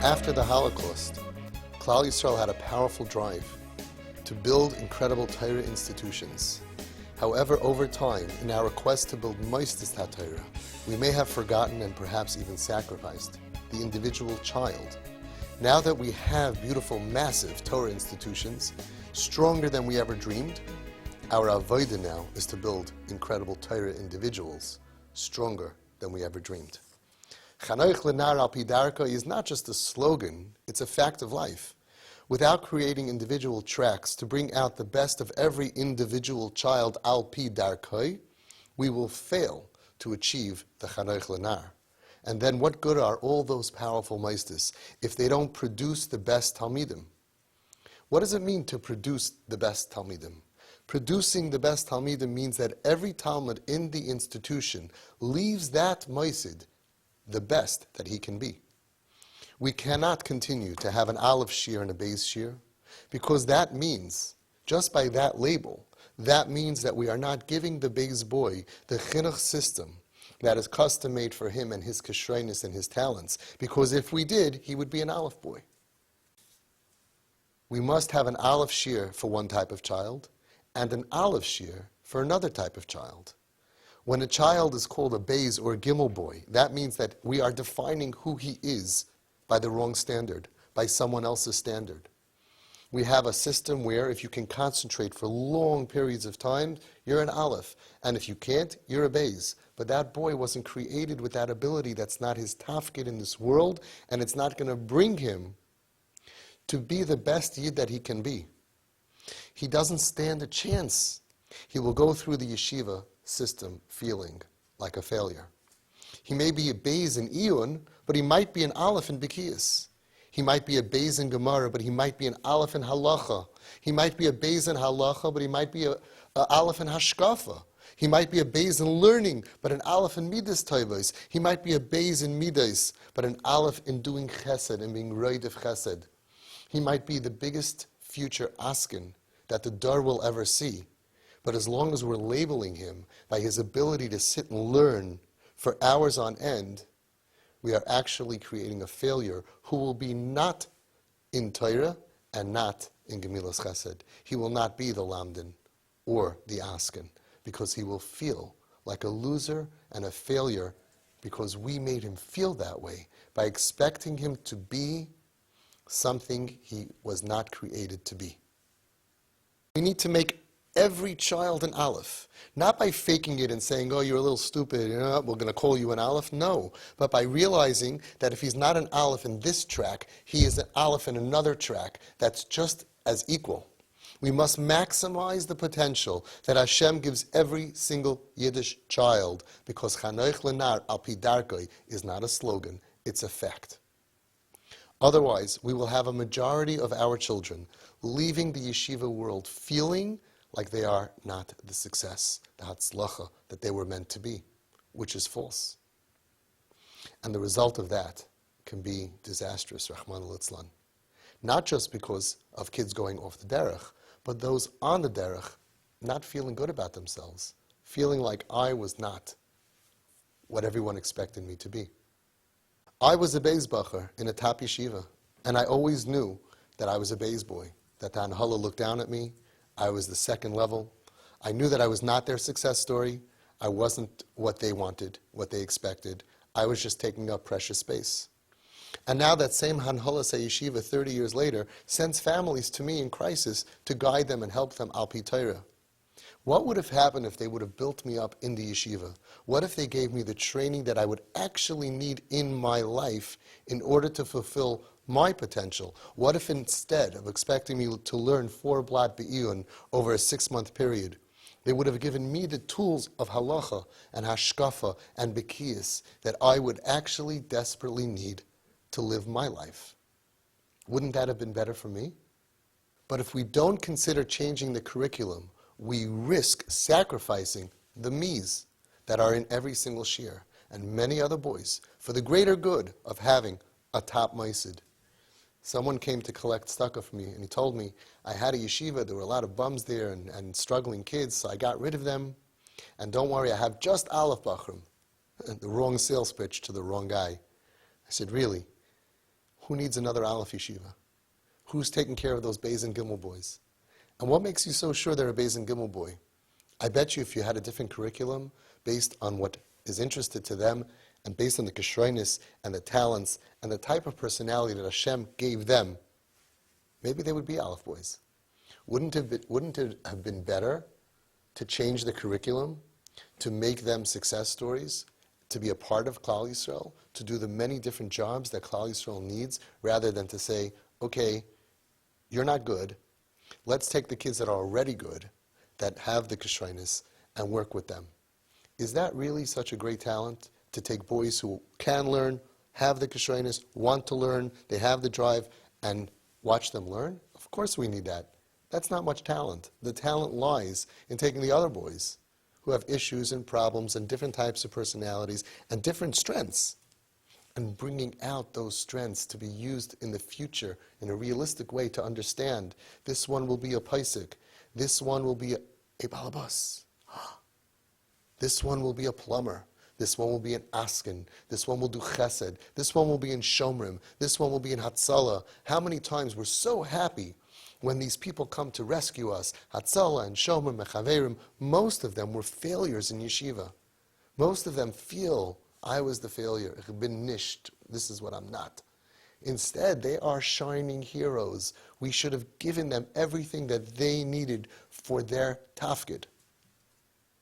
After the Holocaust, Klal Yisrael had a powerful drive to build incredible Torah institutions. However, over time, in our quest to build Moistus HaTorah, we may have forgotten and perhaps even sacrificed the individual child. Now that we have beautiful, massive Torah institutions, stronger than we ever dreamed, our avodah now is to build incredible Torah individuals, stronger than we ever dreamed. Chanoich l'nar al pi darko is not just a slogan, it's a fact of life. Without creating individual tracks to bring out the best of every individual child al pi darkoi, we will fail to achieve the chanoich l'nar. And then what good are all those powerful meisters if they don't produce the best talmidim? What does it mean to produce the best talmidim? Producing the best talmidim means that every talmid in the institution leaves that meisid the best that he can be. We cannot continue to have an Aleph Shir and a Beis Shir, because that means, just by that label, that means that we are not giving the Beis boy the chinuch system that is custom-made for him and his kashreinus and his talents, because if we did, he would be an Aleph boy. We must have an Aleph Shir for one type of child, and an Aleph Shir for another type of child. When a child is called a Beis or a Gimel boy, that means that we are defining who he is by the wrong standard, by someone else's standard. We have a system where if you can concentrate for long periods of time, you're an Aleph. And if you can't, you're a Beis. But that boy wasn't created with that ability. That's not his tafkid in this world, and it's not going to bring him to be the best Yid that he can be. He doesn't stand a chance. He will go through the yeshiva system feeling like a failure. He may be a Beis in Iyun, but he might be an Aleph in Bikiyas. He might be a Beis in Gemara, but he might be an Aleph in Halacha. He might be a Beis in Halacha, but he might be a Aleph in Hashkafa. He might be a Beis in learning, but an Aleph in Midas Tovos. He might be a Beis in Midas, but an Aleph in doing Chesed and being Roid of Chesed. He might be the biggest future Askin that the Dar will ever see. But as long as we're labeling him by his ability to sit and learn for hours on end, we are actually creating a failure who will be not in Torah and not in Gemilas Chesed. He will not be the Lamdin or the Askin, because he will feel like a loser and a failure because we made him feel that way by expecting him to be something he was not created to be. We need to make every child an Aleph, not by faking it and saying, oh, you're a little stupid, we're going to call you an Aleph. No, but by realizing that if he's not an Aleph in this track, he is an Aleph in another track that's just as equal. We must maximize the potential that Hashem gives every single Yiddish child, because Chanoich l'nar al pi darkoi is not a slogan, it's a fact. Otherwise, we will have a majority of our children leaving the yeshiva world feeling like they are not the success, the hatzlacha that they were meant to be, which is false. And the result of that can be disastrous, Rahman al-Itzlan. Not just because of kids going off the derech, but those on the derech not feeling good about themselves, feeling like I was not what everyone expected me to be. I was a Beis Bacher in a top yeshiva, and I always knew that I was a Beis boy, that the Anhala looked down at me. I was the second level. I knew that I was not their success story. I wasn't what they wanted, what they expected. I was just taking up precious space. And now that same Hanhalas Yeshiva 30 years later sends families to me in crisis to guide them and help them al pi Torah. What would have happened if they would have built me up in the yeshiva? What if they gave me the training that I would actually need in my life in order to fulfill my potential? What if instead of expecting me to learn 4 blat be'iyun over a 6-month period, they would have given me the tools of halacha and hashkafa and bekiyas that I would actually desperately need to live my life? Wouldn't that have been better for me? But if we don't consider changing the curriculum, we risk sacrificing the me's that are in every single shir and many other boys for the greater good of having a top meisid. Someone came to collect tzedakah from me, and he told me, I had a yeshiva, there were a lot of bums there and struggling kids, so I got rid of them. And don't worry, I have just Aleph Bachrim. The wrong sales pitch to the wrong guy. I said, really? Who needs another Aleph yeshiva? Who's taking care of those Beis and Gimel boys? And what makes you so sure they're a Beis and Gimel boy? I bet you if you had a different curriculum based on what is interested to them and based on the kishroinus and the talents and the type of personality that Hashem gave them, maybe they would be Aleph boys. Wouldn't it have been better to change the curriculum, to make them success stories, to be a part of Klal Yisrael, to do the many different jobs that Klal Yisrael needs, rather than to say, okay, you're not good, let's take the kids that are already good, that have the kishroinus, and work with them. Is that really such a great talent, to take boys who can learn, have the kishroinus, want to learn, they have the drive, and watch them learn? Of course we need that. That's not much talent. The talent lies in taking the other boys who have issues and problems and different types of personalities and different strengths, and bringing out those strengths to be used in the future in a realistic way to understand this one will be a paisik, this one will be a balabas, this one will be a plumber, this one will be an askin, this one will do chesed, this one will be in shomrim, this one will be in hatzalah. How many times we're so happy when these people come to rescue us, hatzalah and shomrim and chaverim. Most of them were failures in yeshiva. Most of them feel, I was the failure, ich bin nicht, this is what I'm not. Instead, they are shining heroes. We should have given them everything that they needed for their tafkid.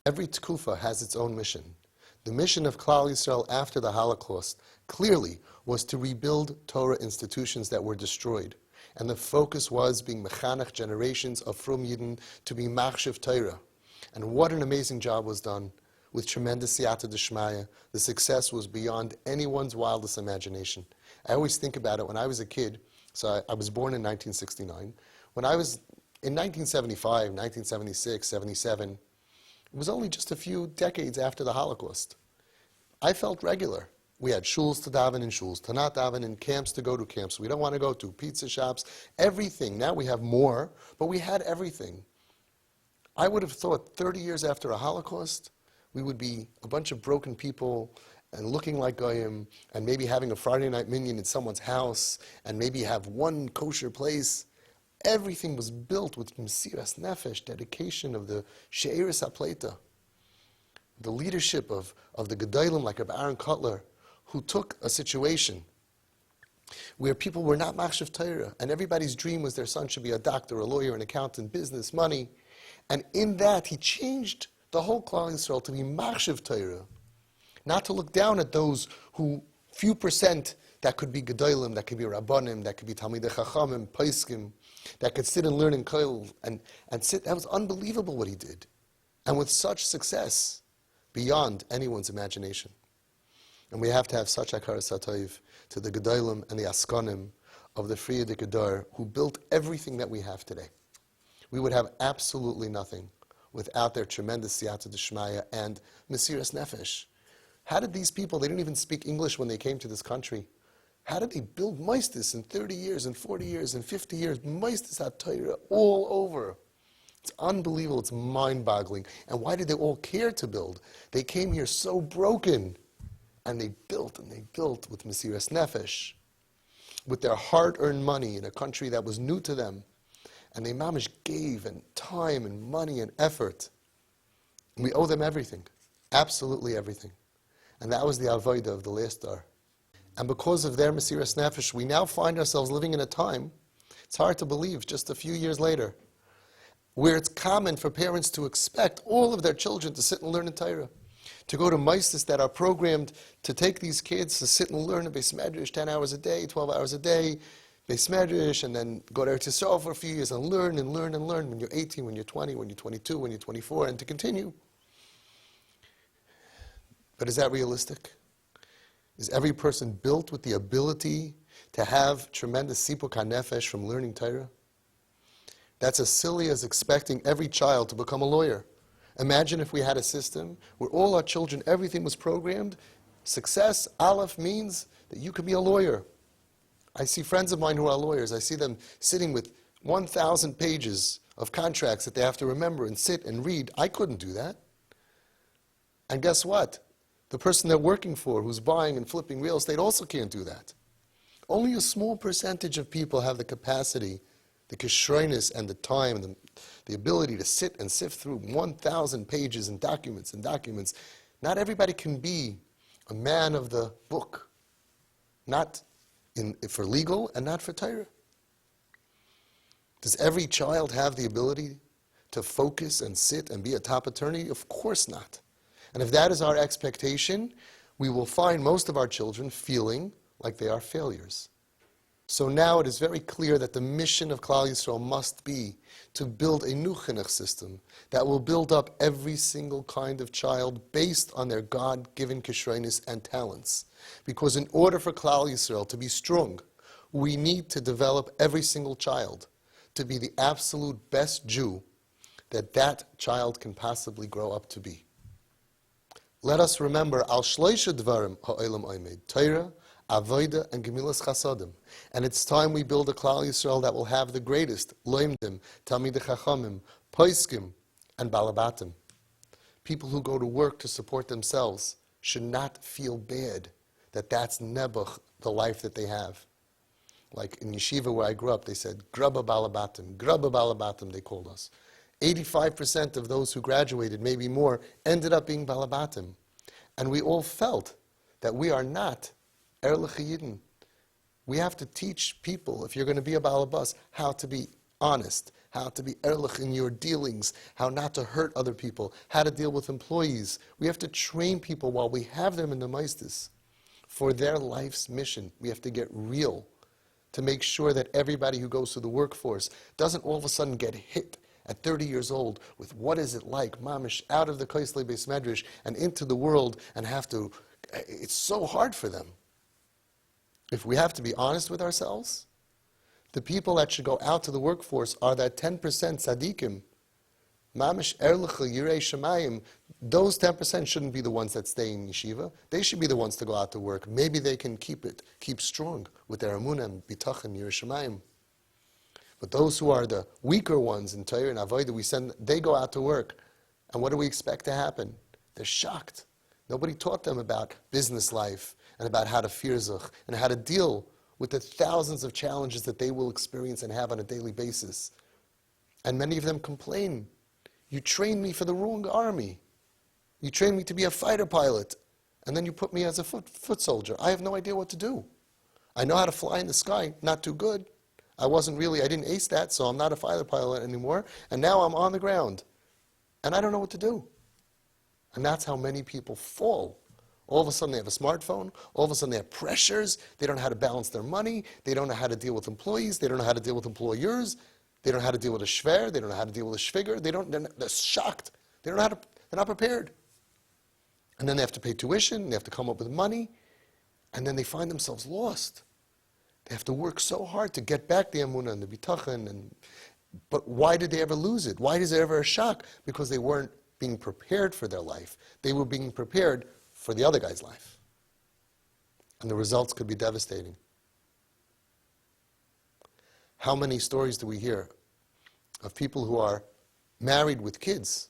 Every tkufa has its own mission. The mission of Klal Yisrael after the Holocaust clearly was to rebuild Torah institutions that were destroyed. And the focus was being mechanech generations of Frum Yidden to be machshav Torah. And what an amazing job was done with tremendous siyata d'shmaya. The success was beyond anyone's wildest imagination. I always think about it when I was a kid. So I was born in 1969. When I was in 1975, 1976, 77, it was only just a few decades after the Holocaust. I felt regular. We had shuls to daven in shuls, to not daven in camps, to go to camps we don't want to go to, pizza shops, everything. Now we have more, but we had everything. I would have thought 30 years after a Holocaust, we would be a bunch of broken people and looking like goyim, and maybe having a Friday night minyan in someone's house, and maybe have one kosher place. Everything was built with mesiras nefesh, dedication of the she'eris hapleta, the leadership of the gedolim like Rabbi Aaron Kotler, who took a situation where people were not machshav Torah, and everybody's dream was their son should be a doctor, a lawyer, an accountant, business, money. And in that, he changed the whole Klal Yisrael to be machshav Torah, not to look down at those who, few percent, that could be gedolim, that could be rabbanim, that could be talmidei chachamim, paiskim, that could sit and learn in koil and sit. That was unbelievable what he did. And with such success, beyond anyone's imagination. And we have to have such hakaras hatov to the gedolim and the askanim of the Friyad Gedar who built everything that we have today. We would have absolutely nothing without their tremendous siyata d'shmaya and mesiras nefesh. How did these people, they didn't even speak English when they came to this country. How did they build moistus in 30 years and 40 years and 50 years, moistus HaTorah all over? It's unbelievable, it's mind-boggling. And why did they all care to build? They came here so broken, and they built with mesiras nefesh, with their hard-earned money in a country that was new to them. And they mamish gave, and time, and money, and effort. We owe them everything, absolutely everything. And that was the avodah of the last dar. And because of their mesiras nefesh, we now find ourselves living in a time, it's hard to believe, just a few years later, where it's common for parents to expect all of their children to sit and learn in Torah, to go to meises that are programmed to take these kids to sit and learn in Beis Medrash 10 hours a day, 12 hours a day, Beis Medrash, and then go to Eretz Yisrael for a few years and learn and learn and learn when you're 18, when you're 20, when you're 22, when you're 24, and to continue. But is that realistic? Is every person built with the ability to have tremendous sipuk hanefesh from learning Torah? That's as silly as expecting every child to become a lawyer. Imagine if we had a system where all our children, everything was programmed. Success, aleph, means that you could be a lawyer. I see friends of mine who are lawyers. I see them sitting with 1,000 pages of contracts that they have to remember and sit and read. I couldn't do that. And guess what? The person they're working for, who's buying and flipping real estate, also can't do that. Only a small percentage of people have the capacity, the kishroinus, and the time, and the ability to sit and sift through 1,000 pages and documents and documents. Not everybody can be a man of the book, not for legal and not for Torah. Does every child have the ability to focus and sit and be a top attorney? Of course not. And if that is our expectation, we will find most of our children feeling like they are failures. So now it is very clear that the mission of Klal Yisrael must be to build a new chinuch system that will build up every single kind of child based on their God-given kishroinus and talents. Because in order for Klal Yisrael to be strong, we need to develop every single child to be the absolute best Jew that that child can possibly grow up to be. Let us remember al shloisha dvarim ha'olam oimed, Torah, Avodah, and Gemilas Chasadim. And it's time we build a Klal Yisrael that will have the greatest loimdim, Talmidei Chachamim, Poiskim, and Balabatim. People who go to work to support themselves should not feel bad that that's nebuch, the life that they have. Like in yeshiva where I grew up, they said, Grubba Balabatim, they called us. 85% of those who graduated, maybe more, ended up being Balabatim. And we all felt that we are not Erlich Yidden. We have to teach people, if you're going to be a balabas, how to be honest, how to be Erlich in your dealings, how not to hurt other people, how to deal with employees. We have to train people while we have them in the maistis for their life's mission. We have to get real to make sure that everybody who goes through the workforce doesn't all of a sudden get hit at 30 years old with what is it like, mamish, out of the Koisley Beis Medrash and into the world and have to, it's so hard for them. If we have to be honest with ourselves, the people that should go out to the workforce are that 10% tzaddikim, mamish erlecha yirei shemayim. Those 10% shouldn't be the ones that stay in yeshiva. They should be the ones to go out to work. Maybe they can keep strong with their emunah and bitachon yirei shemayim. But those who are the weaker ones in Torah and Avodah, they go out to work. And what do we expect to happen? They're shocked. Nobody taught them about business life and about how to firzach and how to deal with the thousands of challenges that they will experience and have on a daily basis. And many of them complain, you trained me for the wrong army. You trained me to be a fighter pilot, and then you put me as a foot soldier. I have no idea what to do. I know how to fly in the sky, not too good. I didn't ace that, so I'm not a fighter pilot anymore, and now I'm on the ground. And I don't know what to do. And that's how many people fall. All of a sudden they have a smartphone. All of a sudden they have pressures. They don't know how to balance their money. They don't know how to deal with employees. They don't know how to deal with employers. They don't know how to deal with a shver. They don't know how to deal with a shviger. They're shocked. They're not prepared. And then they have to pay tuition. They have to come up with money. And then they find themselves lost. They have to work so hard to get back the emunah and the bitachon. But why did they ever lose it? Why is there ever a shock? Because they weren't being prepared for their life. They were being prepared for the other guy's life. And the results could be devastating. How many stories do we hear of people who are married with kids?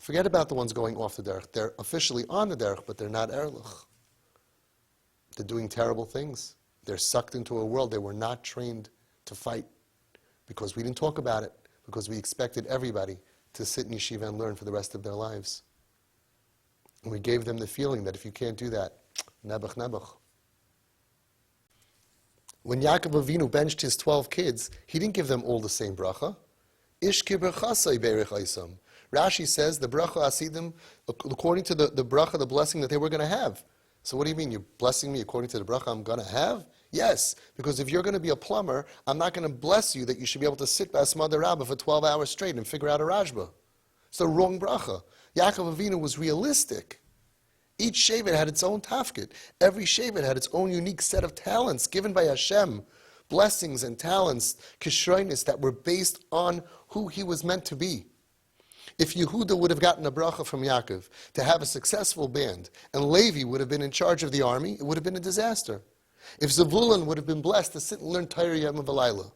Forget about the ones going off the derech. They're officially on the derech, but they're not erlich. They're doing terrible things. They're sucked into a world they were not trained to fight because we didn't talk about it, because we expected everybody to sit in yeshiva and learn for the rest of their lives. And we gave them the feeling that if you can't do that, nebuch. When Yaakov Avinu benched his 12 kids, he didn't give them all the same bracha. Ish ki berachasai berech aisam. Rashi says the bracha asidim according to the bracha, the blessing that they were going to have. So what do you mean? You're blessing me according to the bracha I'm going to have? Yes, because if you're going to be a plumber, I'm not going to bless you that you should be able to sit by a Asmada Rabbah for 12 hours straight and figure out a Rashba. It's the wrong bracha. Yaakov Avinu was realistic. Each shevet had its own tafkid. Every shevet had its own unique set of talents given by Hashem, blessings and talents, kishroinus that were based on who he was meant to be. If Yehuda would have gotten a bracha from Yaakov to have a successful band, and Levi would have been in charge of the army, it would have been a disaster. If Zevulun would have been blessed to sit and learn Torah Yom V'Layla,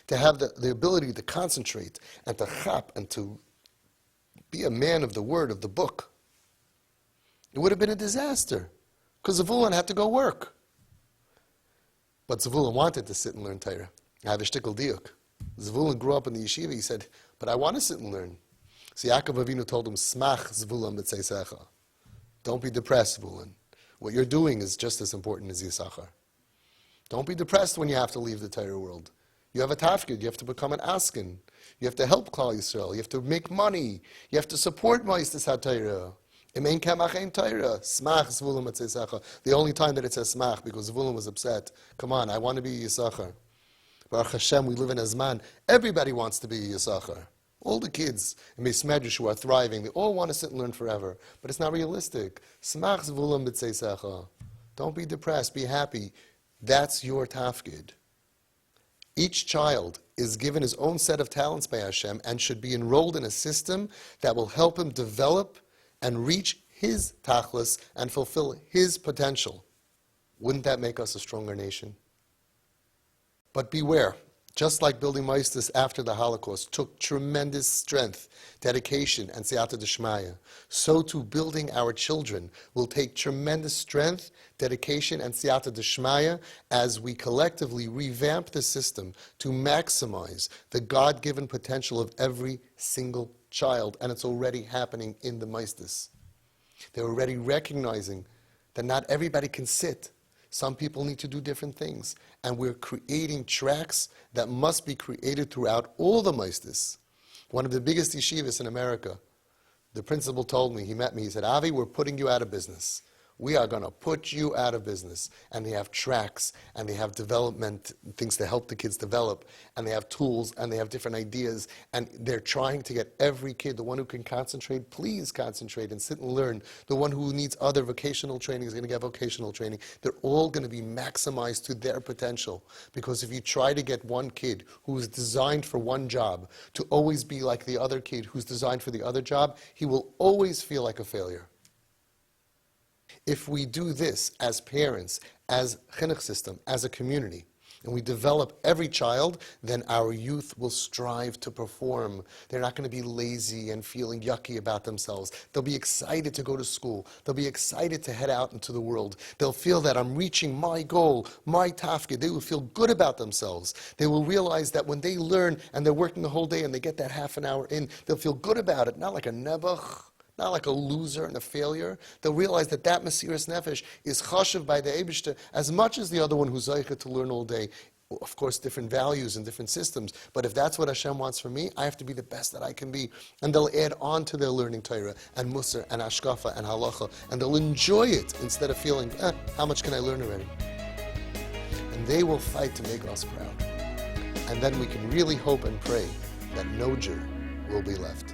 to have the ability to concentrate and to chap and to be a man of the word, of the book, it would have been a disaster because Zevulun had to go work. But Zvulun wanted to sit and learn Torah. I have a shtickle diuk. Zvulun grew up in the yeshiva. He said, but I want to sit and learn. So Yaakov Avinu told him, Smach Zvulun b'tzeisecha. Don't be depressed, Zvulun. What you're doing is just as important as Yisachar. Don't be depressed when you have to leave the Torah world. You have a tafkid. You have to become an askin. You have to help Klal Yisrael. You have to make money. You have to support Ma'aseh HaTorah. Imein kamach ein Torah. Smach Zvulun b'tzeisecha. The only time that it says smach, because Zvulun was upset. Come on, I want to be Yisachar. Baruch Hashem, we live in a zman. Everybody wants to be Yisachar. All the kids in Beis Medrash who are thriving, they all want to sit and learn forever. But it's not realistic. Smach Zvulun b'tzeisecha. Don't be depressed. Be happy. That's your tafkid. Each child is given his own set of talents by Hashem and should be enrolled in a system that will help him develop and reach his tachlis and fulfill his potential. Wouldn't that make us a stronger nation? But beware. Just like building Ma'aseh after the Holocaust took tremendous strength, dedication, and siyata d'shmaya, so too building our children will take tremendous strength, dedication, and siyata d'shmaya as we collectively revamp the system to maximize the God-given potential of every single child, and it's already happening in the Ma'aseh. They're already recognizing that not everybody can sit. Some people need to do different things. And we're creating tracks that must be created throughout all the Ma'aseh. One of the biggest yeshivas in America, the principal told me, he met me, he said, Avi, we're putting you out of business. We are going to put you out of business. And they have tracks, and they have development, things to help the kids develop, and they have tools, and they have different ideas, and they're trying to get every kid, the one who can concentrate, please concentrate and sit and learn. The one who needs other vocational training is going to get vocational training. They're all going to be maximized to their potential. Because if you try to get one kid who is designed for one job to always be like the other kid who's designed for the other job, he will always feel like a failure. If we do this as parents, as chinuch system, as a community, and we develop every child, then our youth will strive to perform. They're not going to be lazy and feeling yucky about themselves. They'll be excited to go to school. They'll be excited to head out into the world. They'll feel that I'm reaching my goal, my tafkid. They will feel good about themselves. They will realize that when they learn and they're working the whole day and they get that half an hour in, they'll feel good about it, not like a nebuch. Not like a loser and a failure. They'll realize that Mesiras Nefesh is chashuv by the Eibishter as much as the other one who's zeicha to learn all day. Of course, different values and different systems. But if that's what Hashem wants from me, I have to be the best that I can be. And they'll add on to their learning Torah and Musar and Ashkafa and Halacha. And they'll enjoy it instead of feeling, how much can I learn already? And they will fight to make us proud. And then we can really hope and pray that no Jew will be left.